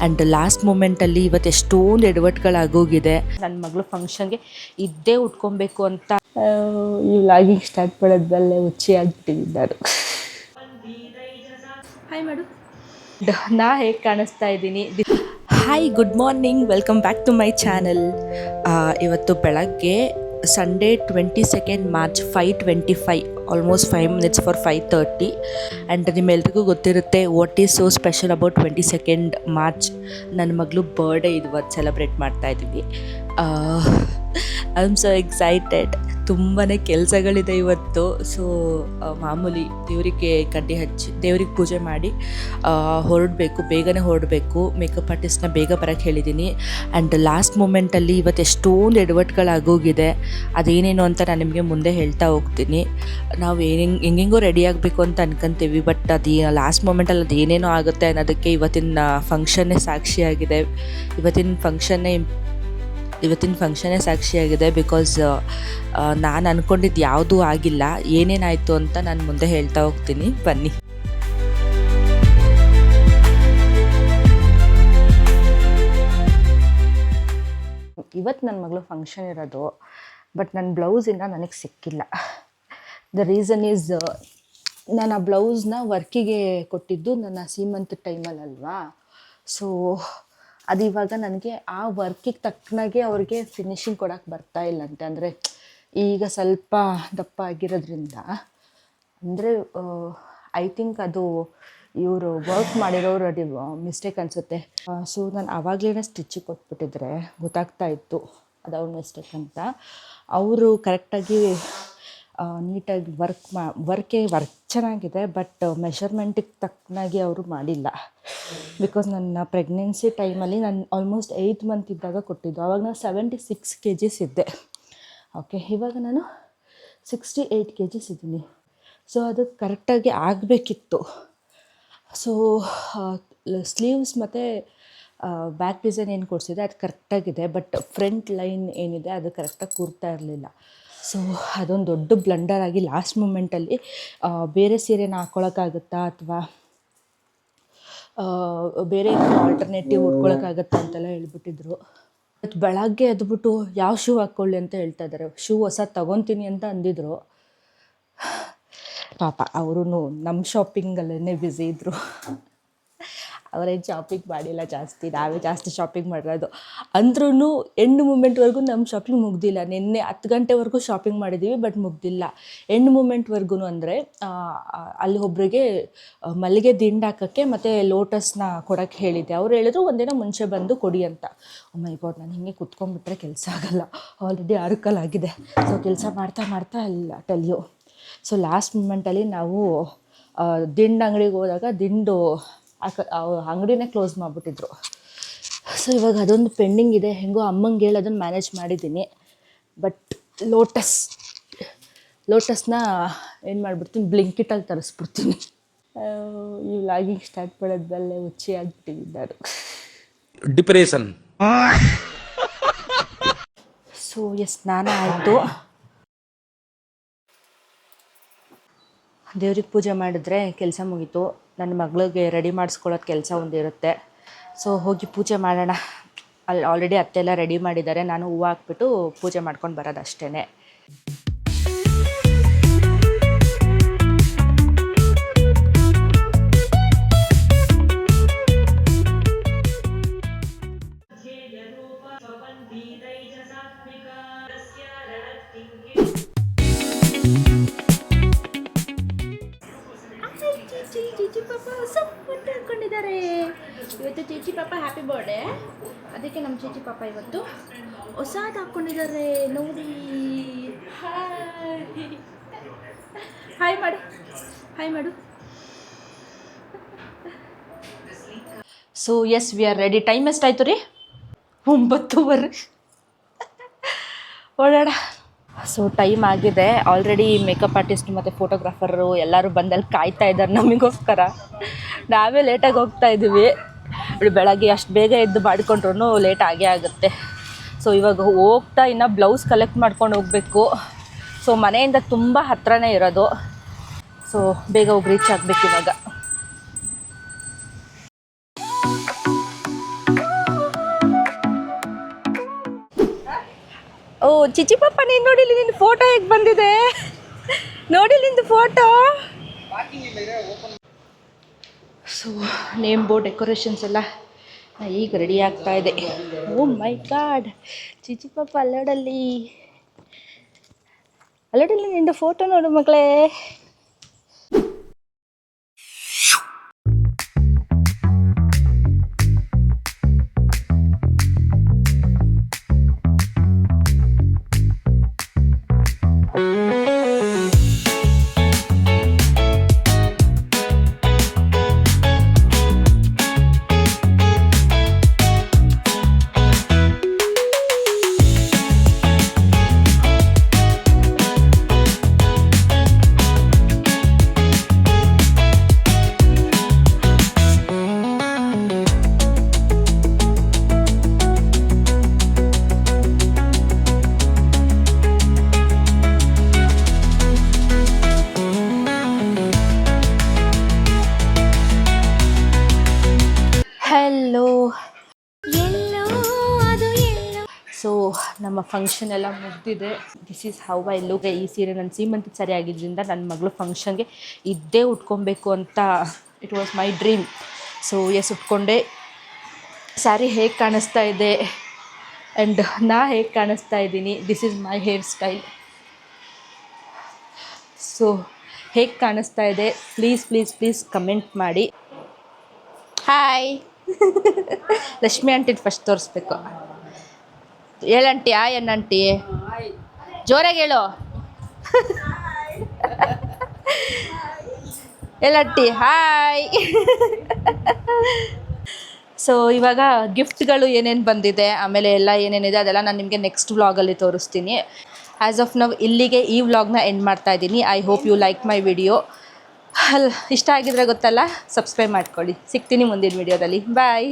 And last ಮೂಮೆಂಟಲ್ಲಿ ಇವತ್ತು ಎಷ್ಟೊಂದು ಎಡವಟ್ಗಳಾಗೋಗಿದೆ. ನನ್ನ ಮಗಳು ಫಂಕ್ಷನ್ಗೆ ಇದ್ದೇ ಉಟ್ಕೊಬೇಕು ಅಂತ ಈ ವ್ಲಾಗಿಂಗ್ ಸ್ಟಾರ್ಟ್ ಮಾಡೋದ್ರಲ್ಲೇ ಹುಚ್ಚಿ ಆಗಿಬಿಟ್ಟಿದ್ದಾರೆ. ಹಾಯ್ ಮಾಡು, ನಾ ಹೇಗೆ ಕಾಣಿಸ್ತಾ ಇದ್ದೀನಿ? Hi, good morning, welcome back to my channel. ಇವತ್ತು ಬೆಳಗ್ಗೆ Sunday 22 March 5:25, almost 5 minutes for 5:30. And ನಿಮ್ಮೆಲ್ರಿಗೂ ಗೊತ್ತಿರುತ್ತೆ what is so special about 22 March. ನನ್ನ ಮಗಳು ಬರ್ಡೇ ಇವತ್ತು ಸೆಲೆಬ್ರೇಟ್ ಮಾಡ್ತಾಯಿದ್ವಿ. I am so excited. ತುಂಬಾ ಕೆಲಸಗಳಿದೆ ಇವತ್ತು. ಸೊ ಮಾಮೂಲಿ ದೇವರಿಗೆ ಕಡ್ಡಿ ಹಚ್ಚಿ ದೇವ್ರಿಗೆ ಪೂಜೆ ಮಾಡಿ ಹೊರಡಬೇಕು, ಬೇಗನೆ ಹೊರಡಬೇಕು. ಮೇಕಪ್ ಆರ್ಟಿಸ್ಟ್ನ ಬೇಗ ಬರೋಕ್ಕೆ ಹೇಳಿದ್ದೀನಿ. ಆ್ಯಂಡ್ ಲಾಸ್ಟ್ ಮೂಮೆಂಟಲ್ಲಿ ಇವತ್ತು ಎಷ್ಟೊಂದು ಎಡವಟ್ಗಳಾಗೋಗಿದೆ. ಅದೇನೇನು ಅಂತ ನಾನು ನಿಮಗೆ ಮುಂದೆ ಹೇಳ್ತಾ ಹೋಗ್ತೀನಿ. ನಾವು ಹೆಂಗೆಂಗೋ ರೆಡಿ ಆಗಬೇಕು ಅಂತ ಅನ್ಕೊಂತೀವಿ, ಬಟ್ ಅದು ಲಾಸ್ಟ್ ಮೂಮೆಂಟಲ್ಲಿ ಅದು ಏನೇನೋ ಆಗುತ್ತೆ ಅನ್ನೋದಕ್ಕೆ ಇವತ್ತಿನ ಫಂಕ್ಷನ್ನೇ ಸಾಕ್ಷಿಯಾಗಿದೆ. ಇವತ್ತಿನ ಫಂಕ್ಷನ್ನೇ ಸಾಕ್ಷಿಯಾಗಿದೆ. ಬಿಕಾಸ್ ನಾನು ಅಂದ್ಕೊಂಡಿದ್ದು ಯಾವುದೂ ಆಗಿಲ್ಲ. ಏನೇನಾಯಿತು ಅಂತ ನಾನು ಮುಂದೆ ಹೇಳ್ತಾ ಹೋಗ್ತೀನಿ, ಬನ್ನಿ. ಇವತ್ತು ನನ್ನ ಮಗಳು ಫಂಕ್ಷನ್ ಇರೋದು, ಬಟ್ ನನ್ನ ಬ್ಲೌಸಿಂದ ನನಗೆ ಸಿಕ್ಕಿಲ್ಲ. ದ ರೀಸನ್ ಈಸ್, ನಾನು ಆ ಬ್ಲೌಸ್ನ ವರ್ಕಿಗೆ ಕೊಟ್ಟಿದ್ದು ನನ್ನ ಸೀಮಂತ್ ಟೈಮಲ್ಲಲ್ವಾ. ಸೊ ಅದು ಇವಾಗ ನನಗೆ ಆ ವರ್ಕಿಗೆ ತಕ್ಕನಾಗೆ ಅವ್ರಿಗೆ ಫಿನಿಶಿಂಗ್ ಕೊಡೋಕ್ಕೆ ಬರ್ತಾ ಇಲ್ಲಂತೆ. ಅಂದರೆ ಈಗ ಸ್ವಲ್ಪ ದಪ್ಪ ಆಗಿರೋದ್ರಿಂದ, ಅಂದರೆ ಐ ಥಿಂಕ್ ಅದು ಇವರು ವರ್ಕ್ ಮಾಡಿರೋರು ಮಿಸ್ಟೇಕ್ ಅನಿಸುತ್ತೆ. ಸೊ ನಾನು ಆವಾಗಲೇ ಸ್ಟಿಚಿಗೆ ಕೊಟ್ಬಿಟ್ಟಿದ್ರೆ ಗೊತ್ತಾಗ್ತಾ ಇತ್ತು ಅದು ಅವ್ರ ಮಿಸ್ಟೇಕ್ ಅಂತ. ಅವರು ಕರೆಕ್ಟಾಗಿ ನೀಟಾಗಿ ವರ್ಕ್ ಚೆನ್ನಾಗಿದೆ, ಬಟ್ ಮೆಷರ್ಮೆಂಟಿಗೆ ತಕ್ಕನಾಗಿ ಅವರು ಮಾಡಿಲ್ಲ. ಬಿಕಾಸ್ ನನ್ನ ಪ್ರೆಗ್ನೆನ್ಸಿ ಟೈಮಲ್ಲಿ ನಾನು ಆಲ್ಮೋಸ್ಟ್ 8 month ಇದ್ದಾಗ ಕೊಟ್ಟಿದ್ದು. ಆವಾಗ ನಾನು 76 kgs ಇದ್ದೆ. ಓಕೆ, ಇವಾಗ ನಾನು 68 kgs ಇದ್ದೀನಿ. ಸೊ ಅದು ಕರೆಕ್ಟಾಗಿ ಆಗಬೇಕಿತ್ತು. ಸೊ ಸ್ಲೀವ್ಸ್ ಮತ್ತು ಬ್ಯಾಕ್ ಡಿಸೈನ್ ಏನು ಕೊಡಿಸಿದೆ ಅದು ಕರೆಕ್ಟಾಗಿದೆ, ಬಟ್ ಫ್ರಂಟ್ ಲೈನ್ ಏನಿದೆ ಅದು ಕರೆಕ್ಟಾಗಿ ಕೂರ್ತಾ ಇರಲಿಲ್ಲ. ಸೊ ಅದೊಂದು ದೊಡ್ಡ ಬ್ಲಂಡರ್ ಆಗಿ ಲಾಸ್ಟ್ ಮೂಮೆಂಟಲ್ಲಿ ಬೇರೆ ಸೀರೆನ ಹಾಕ್ಕೊಳಕ್ಕಾಗುತ್ತಾ ಅಥವಾ ಬೇರೆ ಆಲ್ಟರ್ನೇಟಿವ್ ಉಟ್ಕೊಳಕ್ಕಾಗತ್ತಾ ಅಂತೆಲ್ಲ ಹೇಳ್ಬಿಟ್ಟಿದ್ರು. ಮತ್ತು ಬೆಳಗ್ಗೆ ಎದ್ಬಿಟ್ಟು ಯಾವ ಶೂ ಹಾಕ್ಕೊಳ್ಳಿ ಅಂತ ಹೇಳ್ತಾ ಇದ್ದಾರೆ. ಶೂ ಹೊಸ ತೊಗೊತೀನಿ ಅಂತ ಅಂದಿದ್ರು. ಪಾಪ ಅವರು ನಮ್ಮ ಶಾಪಿಂಗಲ್ಲೇ ಬ್ಯುಸಿ ಇದ್ದರು. ಅವರೇನು ಶಾಪಿಂಗ್ ಮಾಡಿಲ್ಲ ಜಾಸ್ತಿ, ನಾವೇ ಜಾಸ್ತಿ ಶಾಪಿಂಗ್ ಮಾಡಿರೋದು. ಅಂದ್ರೂ ಎಂಡ್ ಮೂಮೆಂಟ್ವರೆಗೂ ನಮ್ಮ ಶಾಪಿಂಗ್ ಮುಗ್ದಿಲ್ಲ. ನಿನ್ನೆ 10 ಗಂಟೆವರೆಗೂ ಶಾಪಿಂಗ್ ಮಾಡಿದ್ದೀವಿ, ಬಟ್ ಮುಗ್ದಿಲ್ಲ. ಎಂಡ್ ಮೂಮೆಂಟ್ವರೆಗೂ ಅಂದರೆ ಅಲ್ಲಿ ಒಬ್ರಿಗೆ ಮಲ್ಲಿಗೆ ದಿಂಡು ಹಾಕೋಕ್ಕೆ ಮತ್ತು ಲೋಟಸ್ನ ಕೊಡೋಕ್ಕೆ ಹೇಳಿದ್ದೆ. ಅವ್ರು ಹೇಳಿದ್ರು ಒಂದಿನ ಮುಂಚೆ ಬಂದು ಕೊಡಿ ಅಂತ. ಮೈ ಗಾಡ್, ನಾನು ಹಿಂಗೆ ಕುತ್ಕೊಂಡ್ಬಿಟ್ರೆ ಕೆಲಸ ಆಗೋಲ್ಲ. ಆಲ್ರೆಡಿ 6 ಕಾಲಾಗಿದೆ. ಸೊ ಕೆಲಸ ಮಾಡ್ತಾ ಅಲ್ಲ ಟೆಲ್ಯು. ಸೊ ಲಾಸ್ಟ್ ಮೂಮೆಂಟಲ್ಲಿ ನಾವು ದಿಂಡು ಅಂಗಡಿಗೆ ಹೋದಾಗ ದಿಂಡು ಅಂಗಡಿನೇ ಕ್ಲೋಸ್ ಮಾಡಿಬಿಟ್ಟಿದ್ರು. ಸೊ ಇವಾಗ ಅದೊಂದು ಪೆಂಡಿಂಗ್ ಇದೆ. ಹೆಂಗೋ ಅಮ್ಮಂಗೆ ಹೇಳಿ ಅದನ್ನು ಮ್ಯಾನೇಜ್ ಮಾಡಿದ್ದೀನಿ. ಬಟ್ ಲೋಟಸ್ನ ಏನು ಮಾಡಿಬಿಡ್ತೀನಿ, ಬ್ಲಿಂಕಿಟಲ್ಲಿ ತರಿಸ್ಬಿಡ್ತೀನಿ. ಈ ವ್ಲಾಗಿಂಗ್ ಸ್ಟಾರ್ಟ್ ಮಾಡೋದ್ರಲ್ಲೇ ಹುಚ್ಚಿ ಆಗಿಬಿಟ್ಟಿದ್ದಾರೆ. ಡಿಪ್ರೆಷನ್. ಸೊ ಸ್ನಾನ ಆಯಿತು. ದೇವ್ರಿಗೆ ಪೂಜೆ ಮಾಡಿದ್ರೆ ಕೆಲಸ ಮುಗೀತು. ನನ್ನ ಮಗಳಿಗೆ ರೆಡಿ ಮಾಡಿಸ್ಕೊಳ್ಳೋದು ಕೆಲಸ ಒಂದಿರುತ್ತೆ. ಸೊ ಹೋಗಿ ಪೂಜೆ ಮಾಡೋಣ. ಅಲ್ಲಿ ಆಲ್ರೆಡಿ ಅತ್ತೆಲ್ಲ ರೆಡಿ ಮಾಡಿದ್ದಾರೆ. ನಾನು ಹೂವು ಹಾಕ್ಬಿಟ್ಟು ಪೂಜೆ ಮಾಡ್ಕೊಂಡು ಬರೋದು ಅಷ್ಟೇ. ಚೀಚಿ ಪಾಪ ಸಪ್ಪಟ್ಟು ಹಾಕ್ಕೊಂಡಿದ್ದಾರೆ ಇವತ್ತು. ಚೀಚಿ ಪಾಪ ಹ್ಯಾಪಿ ಬರ್ಡೇ. ಅದಕ್ಕೆ ನಮ್ಮ ಚೀಚಿ ಪಾಪ ಇವತ್ತು ಹೊಸದು ಹಾಕ್ಕೊಂಡಿದ್ದಾರೆ ನೋಡಿ. ಹಾಯ್ ಮಾಡು. So we are ready. Time ಎಷ್ಟಾಯ್ತು ರೀ? 9:15. ಓಡಾಡ. ಸೊ ಟೈಮ್ ಆಗಿದೆ. ಆಲ್ರೆಡಿ ಮೇಕಪ್ ಆರ್ಟಿಸ್ಟ್ ಮತ್ತು ಫೋಟೋಗ್ರಾಫರು ಎಲ್ಲರೂ ಬಂದಲ್ಲಿ ಕಾಯ್ತಾ ಇದ್ದಾರೆ ನಮಗೋಸ್ಕರ. ನಾವೇ ಲೇಟಾಗಿ ಹೋಗ್ತಾ ಇದ್ದೀವಿ. ಬೆಳಗ್ಗೆ ಅಷ್ಟು ಬೇಗ ಎದ್ದು ಮಾಡಿಕೊಂಡ್ರೂ ಲೇಟ್ ಆಗೇ ಆಗುತ್ತೆ. ಸೊ ಇವಾಗ ಹೋಗ್ತಾ ಇನ್ನು ಬ್ಲೌಸ್ ಕಲೆಕ್ಟ್ ಮಾಡ್ಕೊಂಡು ಹೋಗಬೇಕು. ಸೊ ಮನೆಯಿಂದ ತುಂಬ ಹತ್ರನೇ ಇರೋದು. ಸೊ ಬೇಗ ಹೋಗಿ ರೀಚ್ ಆಗಬೇಕು ಇವಾಗ. ಚಿಚಿ ಪಾಪ ನೀನು ನೋಡಿಲಿ ನಿನ್ನ ಫೋಟೋ ಹೇಗೆ ಬಂದಿದೆ, ನೋಡಿ ನಿಂದು photo. So name board decorations ಎಲ್ಲ ಈಗ ರೆಡಿ ಆಗ್ತಾ ಇದೆ. ಓ ಮೈ ಗಾಡ್, ಚಿಚಿ ಪಾಪ ಅಲ್ಲೋಡಲ್ಲಿ ನಿಂದು ಫೋಟೋ ನೋಡು ಮಗಳೇ. ಹಲೋ, ಸೊ ನಮ್ಮ ಫಂಕ್ಷನ್ ಎಲ್ಲ ಮುಗ್ದಿದೆ. This is how I look. ಈ ಸೀರೆ ನನ್ನ ಸೀಮಂತಕ್ಕೆ ಸರಿ ಆಗಿದ್ದರಿಂದ ನನ್ನ ಮಗಳು ಫಂಕ್ಷನ್ಗೆ ಇದ್ದೇ ಉಟ್ಕೊಬೇಕು ಅಂತ it was my dream. So yes, ಉಟ್ಕೊಂಡೆ. ಸ್ಯಾರಿ ಹೇಗೆ ಕಾಣಿಸ್ತಾ ಇದೆ ಆ್ಯಂಡ್ ನಾ ಹೇಗೆ ಕಾಣಿಸ್ತಾ ಇದ್ದೀನಿ, this is my hair style. So ಹೇಗೆ ಕಾಣಿಸ್ತಾ ಇದೆ ಪ್ಲೀಸ್ ಪ್ಲೀಸ್ ಪ್ಲೀಸ್ ಕಮೆಂಟ್ ಮಾಡಿ. ಹಾಯ್ ಲಕ್ಷ್ಮಿ ಆಂಟಿನ ಫಸ್ಟ್ ತೋರಿಸ್ಬೇಕು. ಹೇಳಂಟಿ ಆಯ್ ಅನ್ನಂಟಿ, ಜೋರಾಗಿ ಹೇಳು. ಹೇಳಂಟಿ ಹಾಯ್. ಸೊ ಇವಾಗ ಗಿಫ್ಟ್ಗಳು ಏನೇನು ಬಂದಿದೆ, ಆಮೇಲೆ ಎಲ್ಲ ಏನೇನಿದೆ ಅದೆಲ್ಲ ನಾನು ನಿಮಗೆ ನೆಕ್ಸ್ಟ್ ವ್ಲಾಗಲ್ಲಿ ತೋರಿಸ್ತೀನಿ. ಆ್ಯಸ್ ಆಫ್ ನೌ ಇಲ್ಲಿಗೆ ಈ ವ್ಲಾಗ್ನ ಎಂಡ್ ಮಾಡ್ತಾ ಇದ್ದೀನಿ. I hope you like my video. ಇಷ್ಟ ಆಗಿದ್ರೆ ಗೊತ್ತಲ್ಲ, ಸಬ್ಸ್ಕ್ರೈಬ್ ಮಾಡ್ಕೊಳ್ಳಿ. ಸಿಗ್ತೀನಿ ಮುಂದಿನ ವಿಡಿಯೋದಲ್ಲಿ. ಬಾಯ್.